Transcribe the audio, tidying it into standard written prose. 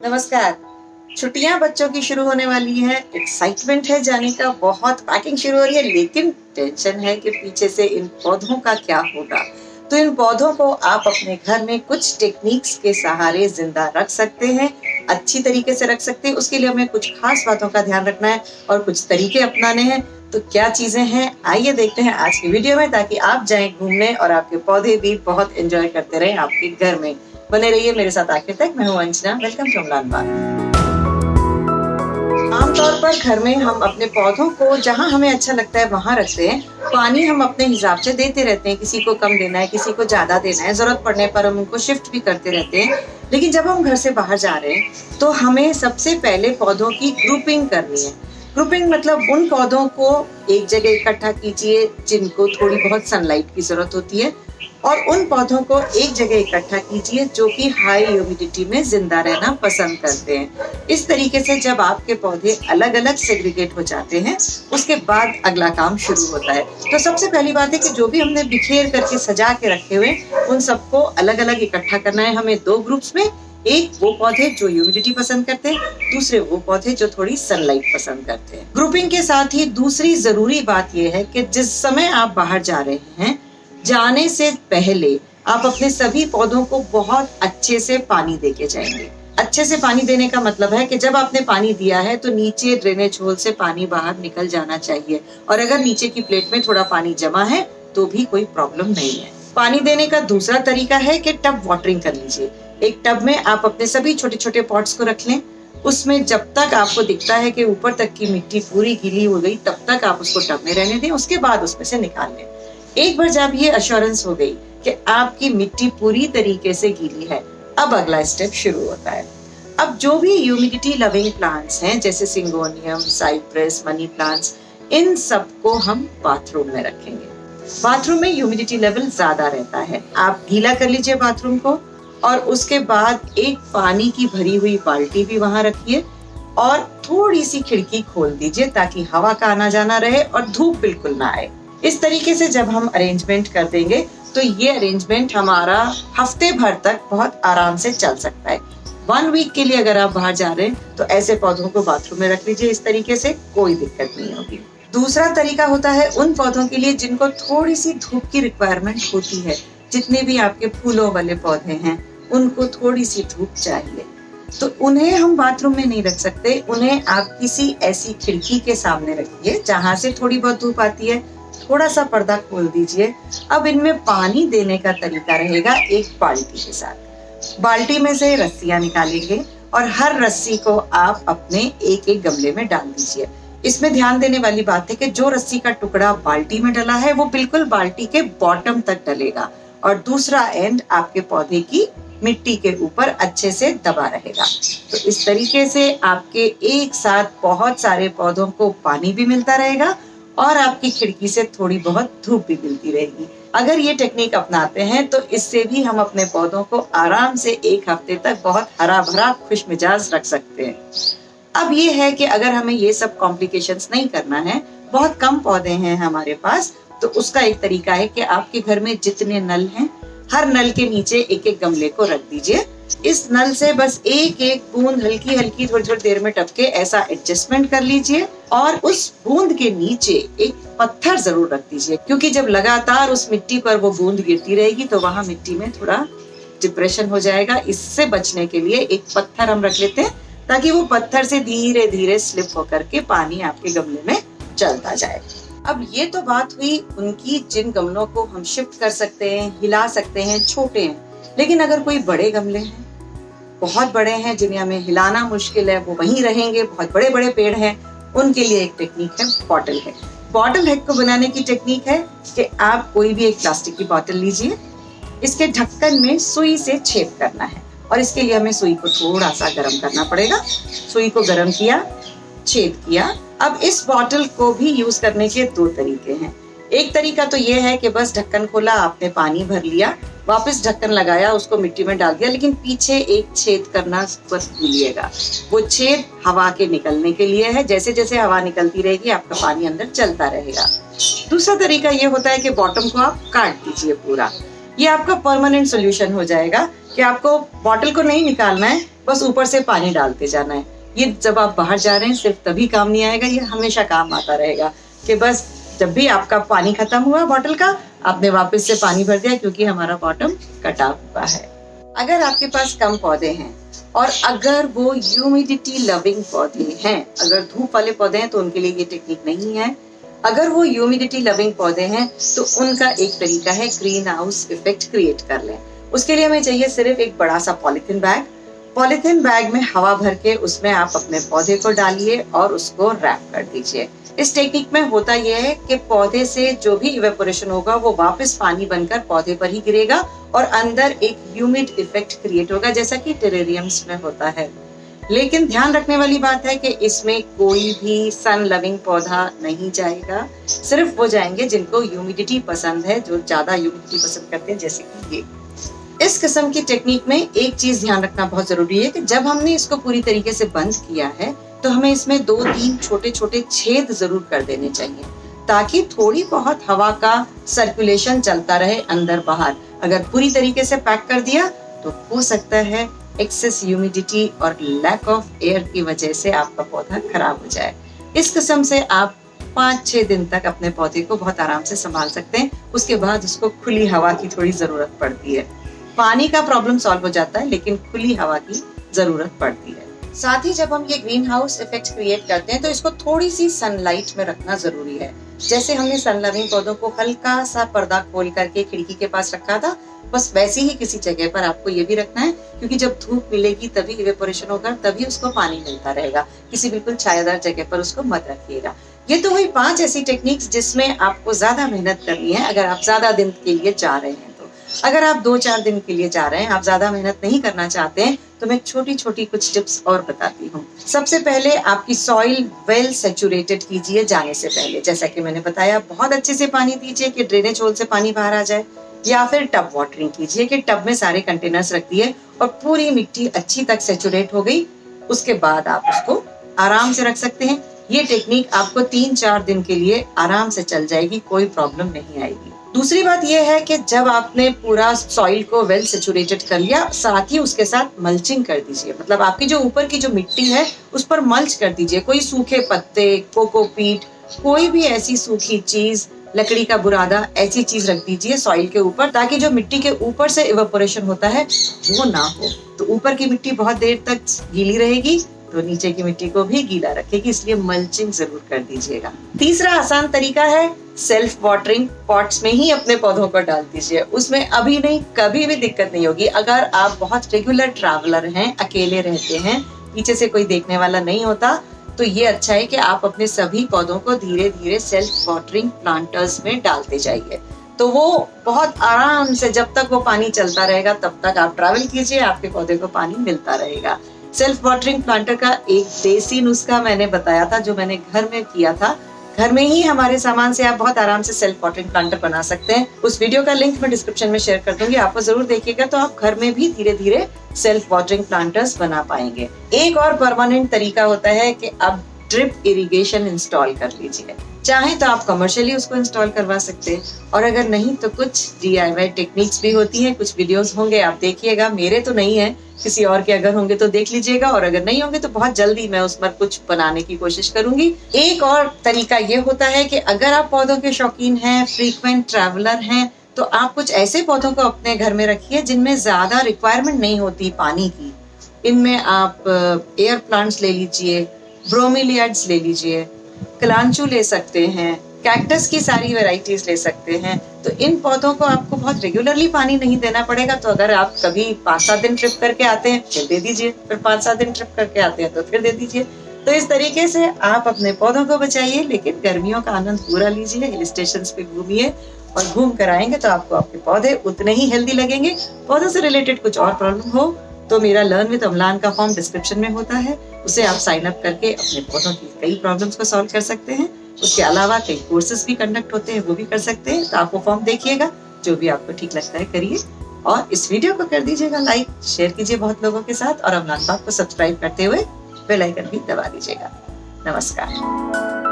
नमस्कार। छुट्टियां बच्चों की शुरू होने वाली है, एक्साइटमेंट है जाने का, बहुत पैकिंग शुरू हो रही है, लेकिन टेंशन है कि पीछे से इन पौधों का क्या होगा। तो इन पौधों को आप अपने घर में कुछ टेक्निक्स के सहारे जिंदा रख सकते हैं, अच्छी तरीके से रख सकते हैं। उसके लिए हमें कुछ खास बातों का ध्यान रखना है और कुछ तरीके अपनाने हैं। तो क्या चीजें हैं, आइए देखते हैं आज की वीडियो में, ताकि आप जाएं घूमने और आपके पौधे भी बहुत एंजॉय करते रहें आपके घर में। बने रहिए मेरे साथ आखिर तक। मैं हूं अंजना, वेलकम फ्रॉम लालबाग। आमतौर पर घर में हम अपने पौधों को जहां हमें अच्छा लगता है वहां रखते हैं। पानी हम अपने हिसाब से देते रहते हैं, किसी को कम देना है, किसी को ज्यादा देना है, जरूरत पड़ने पर हम उनको शिफ्ट भी करते रहते हैं। लेकिन जब हम घर से बाहर जा रहे हैं तो हमें सबसे पहले पौधों की ग्रुपिंग करनी है। ग्रुपिंग मतलब उन पौधों को एक जगह इकट्ठा कीजिए जिनको थोड़ी बहुत सनलाइट की जरूरत होती है, और उन पौधों को एक जगह इकट्ठा कीजिए जो कि हाई ह्यूमिडिटी में जिंदा रहना पसंद करते हैं। इस तरीके से जब आपके पौधे अलग अलग सेग्रीगेट हो जाते हैं, उसके बाद अगला काम शुरू होता है। तो सबसे पहली बात है कि जो भी हमने बिखेर करके सजा के रखे हुए उन सबको अलग अलग इकट्ठा करना है हमें दो ग्रुप्स में। एक वो पौधे जो ह्यूमिडिटी पसंद करते हैं, दूसरे वो पौधे जो थोड़ी सनलाइट पसंद करते हैं। ग्रुपिंग के साथ ही दूसरी जरूरी बात यह है कि जिस समय आप बाहर जा रहे हैं, जाने से पहले आप अपने सभी पौधों को बहुत अच्छे से पानी देके जाएंगे। अच्छे से पानी देने का मतलब है कि जब आपने पानी दिया है तो नीचे ड्रेनेज होल से पानी बाहर निकल जाना चाहिए, और अगर नीचे की प्लेट में थोड़ा पानी जमा है तो भी कोई प्रॉब्लम नहीं है। पानी देने का दूसरा तरीका है कि टब वाटरिंग कर लीजिए। एक टब में आप अपने सभी छोटे छोटे पॉट्स को रख लें। उसमें जब तक आपको दिखता है कि ऊपर तक की मिट्टी पूरी गीली हो गई, तब तक आप उसको टब में रहने दें। उसके बाद उसमें से निकाल लें। एक बार जब ये अश्योरेंस हो गई कि आपकी मिट्टी पूरी तरीके से गीली है, अब अगला स्टेप शुरू होता है। अब जो भी ह्यूमिडिटी लविंग प्लांट्स हैं, जैसे सिंगोनियम, साइप्रस, मनी प्लांट्स, इन सबको हम बाथरूम में रखेंगे। बाथरूम में ह्यूमिडिटी लेवल ज्यादा रहता है। आप गीला कर लीजिए बाथरूम को, और उसके बाद एक पानी की भरी हुई बाल्टी भी वहां रखिए और थोड़ी सी खिड़की खोल दीजिए ताकि हवा का आना जाना रहे और धूप बिल्कुल ना आए। इस तरीके से जब हम अरेंजमेंट कर देंगे तो ये अरेंजमेंट हमारा हफ्ते भर तक बहुत आराम से चल सकता है। 1 वीक के लिए अगर आप बाहर जा रहे हैं तो ऐसे पौधों को बाथरूम में रख लीजिए। इस तरीके से कोई दिक्कत नहीं होगी। दूसरा तरीका होता है उन पौधों के लिए जिनको थोड़ी सी धूप की रिक्वायरमेंट होती है। जितने भी आपके फूलों वाले पौधे हैं उनको थोड़ी सी धूप चाहिए, तो उन्हें हम बाथरूम में नहीं रख सकते। उन्हें आप किसी ऐसी खिड़की के सामने रखिए जहां से थोड़ी बहुत धूप आती है। थोड़ा सा पर्दा खोल दीजिए। अब इनमें पानी देने का तरीका रहेगा एक बाल्टी के साथ। बाल्टी में से रस्सियां निकालेंगे और हर रस्सी को आप अपने एक एक गमले में डाल दीजिए। इसमें ध्यान देने वाली बात है कि जो रस्सी का टुकड़ा बाल्टी में डला है वो बिल्कुल बाल्टी के बॉटम तक डलेगा, और दूसरा एंड आपके पौधे की मिट्टी के ऊपर अच्छे से दबा रहेगा। तो इस तरीके से आपके एक साथ बहुत सारे पौधों को पानी भी मिलता रहेगा और आपकी खिड़की से थोड़ी बहुत धूप भी मिलती रहेगी। अगर ये टेक्निक अपनाते हैं तो इससे भी हम अपने पौधों को आराम से एक हफ्ते तक बहुत हरा भरा खुश मिजाज रख सकते हैं। अब ये है कि अगर हमें ये सब कॉम्प्लिकेशंस नहीं करना है, बहुत कम पौधे हैं हमारे पास, तो उसका एक तरीका है कि आपके घर में जितने नल हैं, हर नल के नीचे एक एक गमले को रख दीजिए। इस नल से बस एक एक बूंद हल्की हल्की थोड़ी थोड़ी देर में टपके, ऐसा एडजस्टमेंट कर लीजिए। और उस बूंद के नीचे एक पत्थर जरूर रख दीजिए, क्योंकि जब लगातार उस मिट्टी पर वो बूंद गिरती रहेगी तो वहां मिट्टी में थोड़ा डिप्रेशन हो जाएगा। इससे बचने के लिए एक पत्थर हम रख लेते हैं, ताकि वो पत्थर से धीरे धीरे स्लिप होकर के पानी आपके गमले में चलता जाए। अब ये तो बात हुई उनकी जिन गमलों को हम शिफ्ट कर सकते हैं, हिला सकते हैं, छोटे हैं। लेकिन अगर कोई बड़े गमले हैं, बहुत बड़े हैं, जिन्हें हमें हिलाना मुश्किल है, वो वहीं रहेंगे, बहुत बड़े बड़े पेड़ हैं, उनके लिए एक टेक्निक है बॉटल हैक। बॉटल हैक को बनाने की टेक्निक है कि आप कोई भी एक प्लास्टिक की बॉटल लीजिए, इसके ढक्कन में सुई से छेद करना है, और इसके लिए हमें सुई को थोड़ा सा गर्म करना पड़ेगा। सुई को गर्म किया, छेद किया। अब इस बॉटल को भी यूज करने के दो तरीके हैं। एक तरीका तो ये है कि बस ढक्कन खोला, आपने पानी भर लिया, वापस ढक्कन लगाया, उसको मिट्टी में डाल दिया, लेकिन पीछे एक छेद करना बस भूलिएगा। वो छेद हवा के निकलने के लिए है। जैसे जैसे हवा निकलती रहेगी आपका पानी अंदर चलता रहेगा। दूसरा तरीका ये होता है कि बॉटम को आप काट दीजिए पूरा। ये आपका परमानेंट सोल्यूशन हो जाएगा कि आपको बॉटल को नहीं निकालना है, बस ऊपर से पानी डालते जाना है। ये जब आप बाहर जा रहे हैं सिर्फ तभी काम नहीं आएगा, ये हमेशा काम आता रहेगा कि बस जब भी आपका पानी खत्म हुआ बॉटल का, आपने वापस से पानी भर दिया, क्योंकि हमारा बॉटम कटा हुआ है। अगर आपके पास कम पौधे हैं और अगर वो ह्यूमिडिटी लविंग पौधे हैं, अगर धूप वाले पौधे हैं तो उनके लिए ये टेक्निक नहीं है। अगर वो ह्यूमिडिटी लविंग पौधे हैं तो उनका एक तरीका है ग्रीन हाउस इफेक्ट क्रिएट कर लें। उसके लिए हमें चाहिए सिर्फ एक बड़ा सा पॉलिथीन बैग। पॉलिथीन बैग में हवा भर के उसमें आप अपने पौधे को डालिए और उसको रैप कर दीजिए। इस टेक्निक में होता यह है कि पौधे से जो भी इवेपोरेशन होगा वो वापस पानी बनकर पौधे पर ही गिरेगा और अंदर एक ह्यूमिड इफेक्ट क्रिएट होगा, जैसा कि टेरेरियम्स में होता है। लेकिन ध्यान रखने वाली बात है कि इसमें कोई भी सन लविंग पौधा नहीं जाएगा, सिर्फ वो जाएंगे जिनको ह्यूमिडिटी पसंद है, जो ज्यादा ह्यूमिडिटी पसंद करते हैं, जैसे कि ये। इस किस्म की टेक्निक में एक चीज ध्यान रखना बहुत जरूरी है कि जब हमने इसको पूरी तरीके से बंद किया है तो हमें इसमें 2-3 छोटे छोटे छेद जरूर कर देने चाहिए, ताकि थोड़ी बहुत हवा का सर्कुलेशन चलता रहे अंदर बाहर। अगर पूरी तरीके से पैक कर दिया तो हो सकता है एक्सेस ह्यूमिडिटी और लैक ऑफ एयर की वजह से आपका पौधा खराब हो जाए। इस किस्म से आप 5-6 दिन तक अपने पौधे को बहुत आराम से संभाल सकते हैं। उसके बाद उसको खुली हवा की थोड़ी जरूरत पड़ती है। पानी का प्रॉब्लम सॉल्व हो जाता है, लेकिन खुली हवा की जरूरत पड़ती है। साथ ही जब हम ये ग्रीन हाउस इफेक्ट क्रिएट करते हैं तो इसको थोड़ी सी सनलाइट में रखना जरूरी है। जैसे हमने सन लविंग पौधों को हल्का सा पर्दा खोल करके खिड़की के पास रखा था, बस वैसे ही किसी जगह पर आपको ये भी रखना है, क्योंकि जब धूप मिलेगी तभी इवेपोरेशन होगा, तभी उसको पानी मिलता रहेगा। किसी बिल्कुल छायादार जगह पर उसको मत रखिएगा। ये तो हुई 5 ऐसी टेक्निक्स जिसमें आपको ज्यादा मेहनत करनी है अगर आप ज्यादा दिन के लिए जा रहे हैं। अगर आप 2-4 दिन के लिए जा रहे हैं, आप ज्यादा मेहनत नहीं करना चाहते हैं, तो मैं छोटी छोटी कुछ टिप्स और बताती हूँ। सबसे पहले आपकी सॉइल वेल सैचुरेटेड कीजिए जाने से पहले। जैसा कि मैंने बताया, बहुत अच्छे से पानी दीजिए कि ड्रेनेज होल से पानी बाहर आ जाए, या फिर टब वाटरिंग कीजिए कि टब में सारे कंटेनर्स रख दिए और पूरी मिट्टी अच्छी तक सैचुरेट हो गई। उसके बाद आप उसको आराम से रख सकते हैं। ये टेक्निक आपको 3-4 दिन के लिए आराम से चल जाएगी, कोई प्रॉब्लम नहीं आएगी। दूसरी बात यह है कि जब आपने पूरा सॉइल को वेल सैचुरेटेड कर लिया, साथ ही उसके साथ मल्चिंग कर दीजिए। मतलब आपकी जो ऊपर की जो मिट्टी है उस पर मल्च कर दीजिए। कोई सूखे पत्ते, कोकोपीट, कोई भी ऐसी सूखी चीज, लकड़ी का बुरादा, ऐसी चीज रख दीजिए सॉइल के ऊपर, ताकि जो मिट्टी के ऊपर से इवेपोरेशन होता है वो ना हो। तो ऊपर की मिट्टी बहुत देर तक गीली रहेगी तो नीचे की मिट्टी को भी गीला रखेगी, इसलिए मल्चिंग जरूर कर दीजिएगा। तीसरा आसान तरीका है सेल्फ वाटरिंग। पॉट्स में ही अपने पौधों को डाल दीजिए, उसमें अभी नहीं कभी भी दिक्कत नहीं होगी। अगर आप बहुत रेगुलर ट्रैवलर हैं, अकेले रहते हैं, पीछे से कोई देखने वाला नहीं होता, तो ये अच्छा है कि आप अपने सभी पौधों को धीरे धीरे सेल्फ वाटरिंग प्लांटर्स में डालते जाइए। तो वो बहुत आराम से, जब तक वो पानी चलता रहेगा तब तक आप ट्रैवल कीजिए, आपके पौधे को पानी मिलता रहेगा। सेल्फ वाटरिंग प्लांटर का एक देसी नुस्खा मैंने बताया था, जो मैंने घर में किया था। घर में ही हमारे सामान से आप बहुत आराम से सेल्फ वाटरिंग प्लांटर बना सकते हैं। उस वीडियो का लिंक मैं डिस्क्रिप्शन में शेयर कर दूंगी, आपको जरूर देखिएगा, तो आप घर में भी धीरे धीरे सेल्फ वाटरिंग प्लांटर्स बना पाएंगे। एक और परमानेंट तरीका होता है कि आप ड्रिप इरिगेशन इंस्टॉल कर लीजिए। चाहे तो आप कमर्शियली उसको इंस्टॉल करवा सकते हैं, और अगर नहीं तो कुछ DIY टेक्निक्स भी होती हैं। कुछ वीडियोस होंगे, आप देखिएगा। मेरे तो नहीं है, किसी और के अगर होंगे तो देख लीजिएगा, और अगर नहीं होंगे तो बहुत जल्दी मैं उस पर कुछ बनाने की कोशिश करूंगी। एक और तरीका ये होता है कि अगर आप पौधों के शौकीन हैं, फ्रीक्वेंट ट्रैवलर हैं, तो आप कुछ ऐसे पौधों को अपने घर में रखिए जिनमें ज्यादा रिक्वायरमेंट नहीं होती पानी की। इनमें आप एयर प्लांट्स ले लीजिए, ब्रोमिलियड्स ले लीजिए, कलांचू ले सकते हैं, कैक्टस की सारी वैरायटीज ले सकते हैं। तो इन पौधों को आपको बहुत रेगुलरली पानी नहीं देना पड़ेगा। तो अगर आप कभी 5-7 दिन ट्रिप करके आते हैं फिर दे दीजिए, फिर 5-7 दिन ट्रिप करके आते हैं तो फिर दे दीजिए। तो इस तरीके से आप अपने पौधों को बचाइए, लेकिन गर्मियों का आनंद पूरा लीजिए। हिल स्टेशन पे घूमिए, और घूम कर आएंगे तो आपको आपके पौधे उतने ही हेल्दी लगेंगे। पौधों से रिलेटेड कुछ और प्रॉब्लम हो तो मेरा लर्न विद अम्लान का फॉर्म डिस्क्रिप्शन में होता है, उसे आप साइन अप करके अपने पौधों की कई प्रॉब्लम्स को सॉल्व कर सकते हैं। उसके अलावा कई कोर्सेज भी कंडक्ट होते हैं, वो भी कर सकते हैं। तो आप वो फॉर्म देखिएगा, जो भी आपको ठीक लगता है करिए, और इस वीडियो को कर दीजिएगा लाइक, शेयर कीजिए बहुत लोगों के साथ, और अम्लान बाग को सब्सक्राइब करते हुए बेल आइकन भी दबा दीजिएगा। नमस्कार।